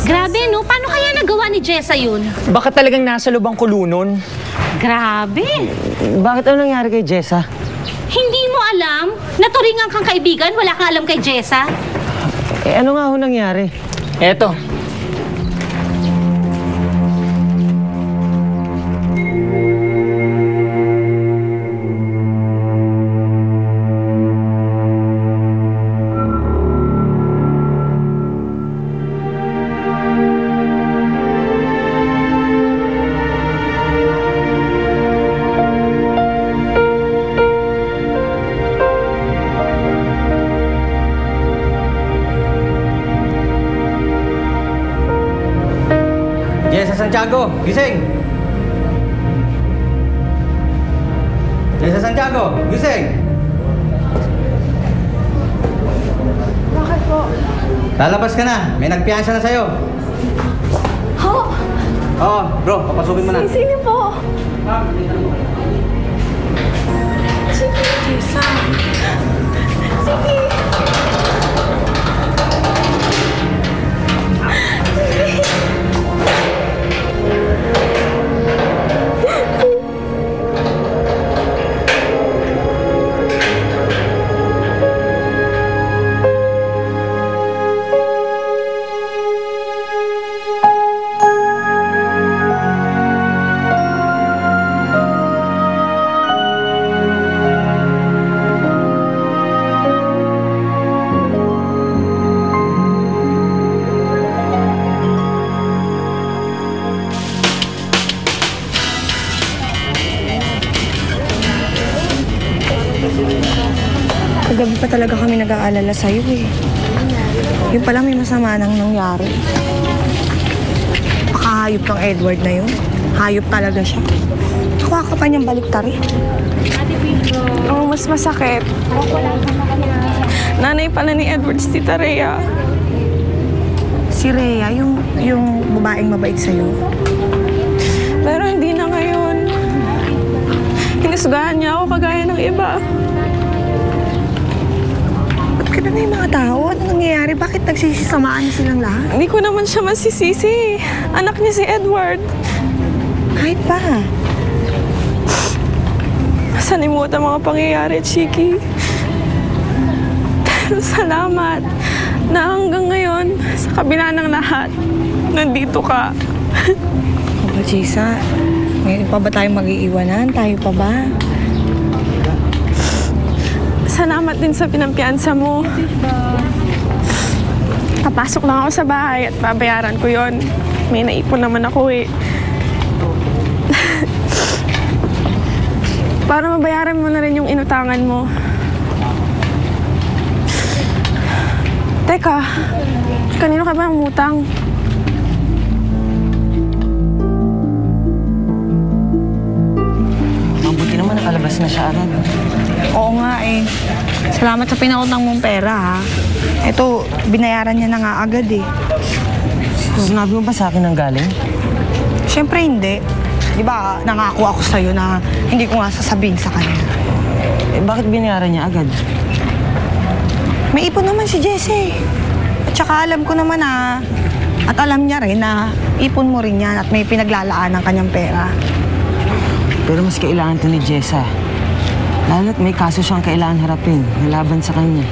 Grabe, no? Paano kaya nagawa ni Jessa yun? Baka talagang nasa lubang kulo nun. Grabe. Bakit ano nangyari kay Jessa? Hindi mo alam? Naturingan kang kaibigan, wala kang alam kay Jessa? Eh ano nga ho nangyari? Eto. Jessa Santiago, gising! Jessa Santiago, gising! Bakit po? Lalabas ka na, may nagpiyansa na sa'yo. Ho! Oo, bro, papasukin mo na. Sino po? Sige, Jessa. Sige. Kagabi pa talaga kami nag-aalala sa'yo eh. Yung pala may masama nang nangyari. Pakahayop ng Edward na yun. Hayop talaga siya. Nakuha ka pa niyang baliktari. Ang mas masakit. Nanay pala ni Edward si Tita Rhea. Si Rhea, yung babaeng mabait sa'yo. Pero hindi na ngayon. Hinusgahan niya ako kagaya ng iba. Ba't ka na yung mga tao? Ano nangyayari? Bakit nagsisisamaan silang lahat? Hindi ko naman siya masisisi. Anak niya si Edward. Kahit pa. Sanimot ang mga pangyayari, Chiki. Pero salamat na hanggang ngayon, sa kabila ng lahat, nandito ka. O ba, Jessa? Ngayon pa ba tayo mag-iiwanan? Tayo pa ba? Salamat din sa pinampiyansa mo. Papasok lang ako sa bahay at babayaran ko yon. May naipon naman ako eh. Para mabayaran mo na rin yung inutangan mo. Teka, kanino ka ba umutang? Mabuti naman nakalabas na siya agad. Oo nga eh. Salamat sa pinautang mong pera ha. Ito, binayaran niya na nga agad eh. Sinabi mo ba sa akin ang galing? Siyempre hindi. Di ba, nangako ako sa'yo na hindi ko nga sasabihin sa kanya. Eh bakit binayaran niya agad? May ipon naman si Jesse. At saka alam ko naman na, at alam niya rin na ipon mo rin yan at may pinaglalaan ng kanyang pera. Pero mas kailangan to ni Jessa. Lalo't may kaso siyang kailangan harapin, laban sa kanya.